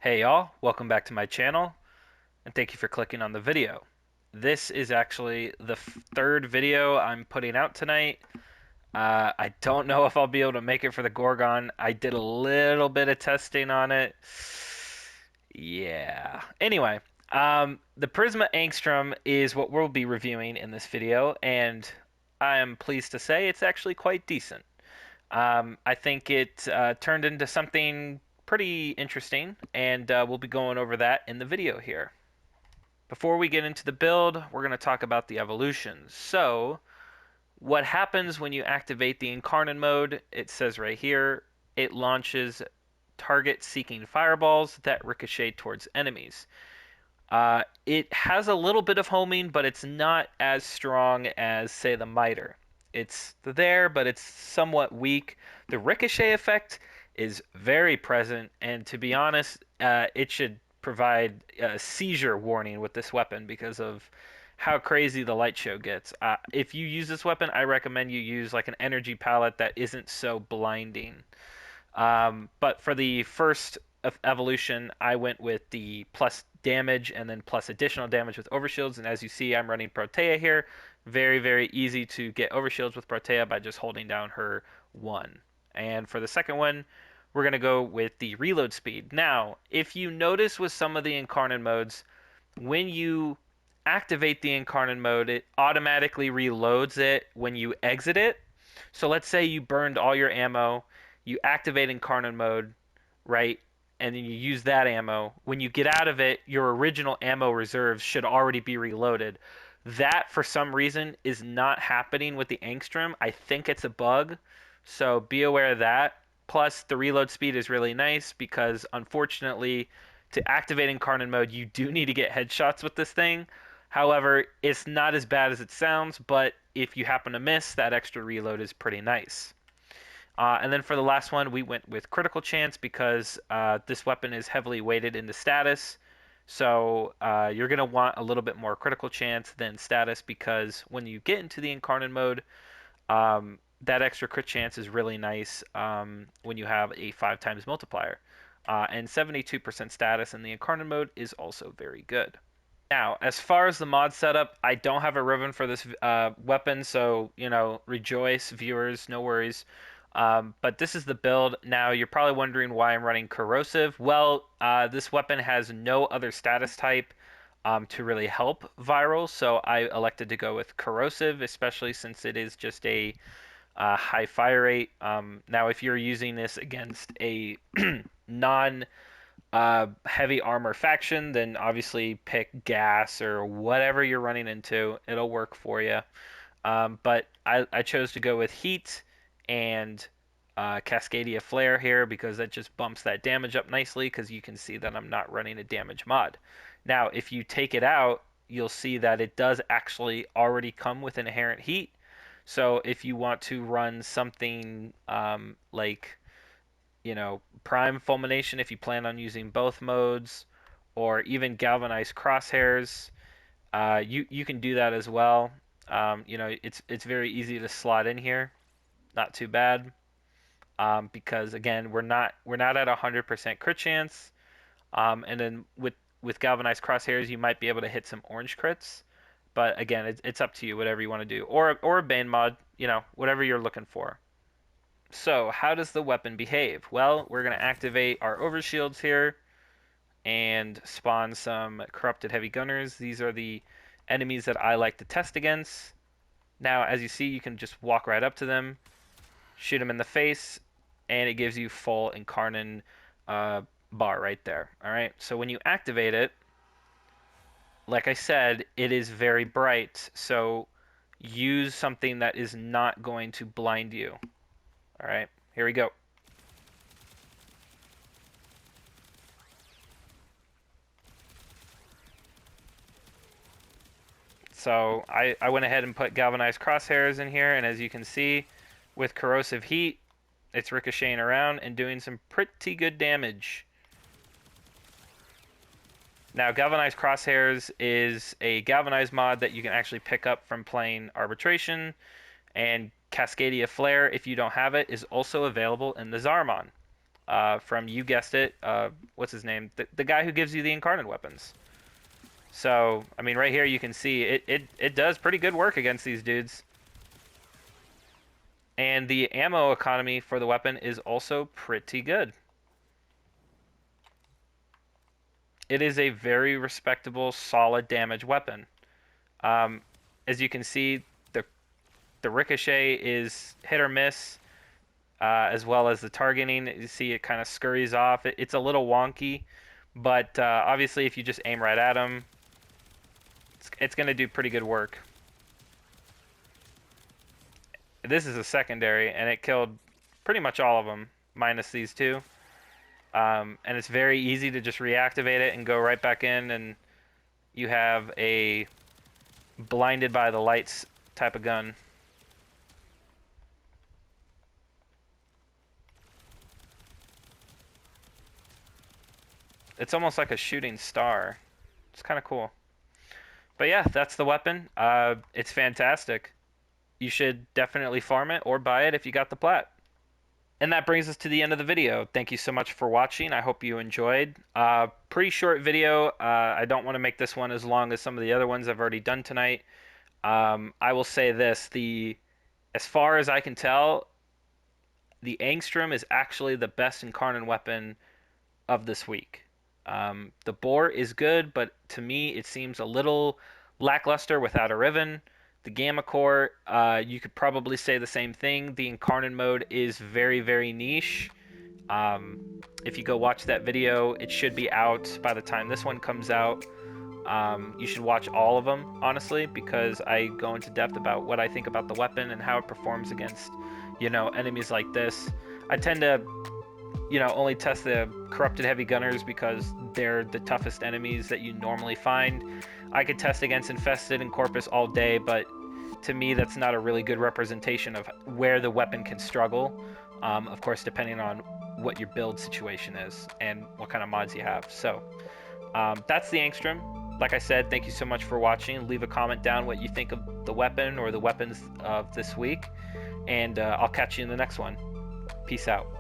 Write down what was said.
Hey y'all, welcome back to my channel, and thank you for clicking on the video. This is actually the third video I'm putting out tonight. I don't know if I'll be able to make it for the Gorgon. I did a little bit of testing on it. Yeah. Anyway, the Prisma Angstrum is what we'll be reviewing in this video, and I am pleased to say it's actually quite decent. I think it turned into something pretty interesting, and we'll be going over that in the video here. Before we get into the build, we're going to talk about the evolutions. So, what happens when you activate the Incarnon mode? It says right here, it launches target-seeking fireballs that ricochet towards enemies. It has a little bit of homing, but it's not as strong as, say, the Miter. It's there, but it's somewhat weak. The ricochet effect is very present, and to be honest, it should provide a seizure warning with this weapon because of how crazy the light show gets. If you use this weapon, I recommend you use like an energy palette that isn't so blinding. But for the first evolution, I went with the plus damage and then plus additional damage with overshields. And as you see, I'm running Protea here. Very, very easy to get overshields with Protea by just holding down her 1. And for the second one, we're going to go with the reload speed. Now, if you notice with some of the Incarnon modes, when you activate the Incarnon mode, it automatically reloads it when you exit it. So let's say you burned all your ammo, you activate Incarnon mode, right? And then you use that ammo. When you get out of it, your original ammo reserves should already be reloaded. That, for some reason, is not happening with the Angstrom. I think it's a bug, so be aware of that. Plus, the reload speed is really nice because, unfortunately, to activate Incarnon mode, you do need to get headshots with this thing. However, it's not as bad as it sounds, but if you happen to miss, that extra reload is pretty nice. And then for the last one, we went with critical chance because this weapon is heavily weighted into status. So you're going to want a little bit more critical chance than status because when you get into the Incarnon mode, that extra crit chance is really nice when you have a 5 times multiplier. And 72% status in the Incarnon mode is also very good. Now, as far as the mod setup, I don't have a ribbon for this weapon, so, rejoice, viewers, no worries. But this is the build. Now, you're probably wondering why I'm running corrosive. Well, this weapon has no other status type to really help viral, so I elected to go with corrosive, especially since it is just a high fire rate. Now, if you're using this against a non heavy armor faction, then obviously pick gas or whatever you're running into. It'll work for you. But I chose to go with heat and Cascadia Flare here because that just bumps that damage up nicely because you can see that I'm not running a damage mod. Now, if you take it out, you'll see that it does actually already come with inherent heat. So if you want to run something like prime fulmination if you plan on using both modes, or even galvanized crosshairs. You can do that as well. It's very easy to slot in here, not too bad. Because again, we're not at 100% crit chance. And then with galvanized crosshairs, you might be able to hit some orange crits. But again, it's up to you, whatever you want to do, or a Bane mod, whatever you're looking for. So, how does the weapon behave? Well, we're going to activate our overshields here and spawn some corrupted heavy gunners. These are the enemies that I like to test against. Now, as you see, you can just walk right up to them, shoot them in the face, and it gives you full Incarnon bar right there. All right, so when you activate it, like I said, it is very bright, so use something that is not going to blind you. All right, here we go. So I went ahead and put galvanized crosshairs in here, and as you can see, with corrosive heat, it's ricocheting around and doing some pretty good damage. Now, galvanized crosshairs is a galvanized mod that you can actually pick up from playing Arbitration, and Cascadia Flare, if you don't have it, is also available in the Zarmon. from, you guessed it, what's his name? The guy who gives you the incarnate weapons. So, I mean, right here you can see it does pretty good work against these dudes. And the ammo economy for the weapon is also pretty good. It is a very respectable, solid damage weapon. As you can see, the ricochet is hit or miss, as well as the targeting. You see it kind of scurries off. It's a little wonky, but obviously if you just aim right at him, it's going to do pretty good work. This is a secondary, and it killed pretty much all of them, minus these two. And it's very easy to just reactivate it and go right back in, and you have a blinded by the lights type of gun. It's almost like a shooting star. It's kind of cool. But yeah, that's the weapon. It's fantastic. You should definitely farm it or buy it if you got the plat. And that brings us to the end of the video. Thank you so much for watching. I hope you enjoyed. Pretty short video. I don't want to make this one as long as some of the other ones I've already done tonight. I will say this, as far as I can tell, the Angstrum is actually the best Incarnon weapon of this week. The bore is good, but to me it seems a little lackluster without a Riven. The Gamma Core, you could probably say the same thing. The Incarnon mode is very, very niche. If you go watch that video, it should be out by the time this one comes out. You should watch all of them, honestly, because I go into depth about what I think about the weapon and how it performs against, enemies like this. I tend to, only test the corrupted heavy gunners because they're the toughest enemies that you normally find. I could test against infested and corpus all day, but to me that's not a really good representation of where the weapon can struggle. Of course, depending on what your build situation is and what kind of mods you have. So that's the Angstrum. Like I said, thank you so much for watching. Leave a comment down what you think of the weapon or the weapons of this week, and I'll catch you in the next one. Peace out.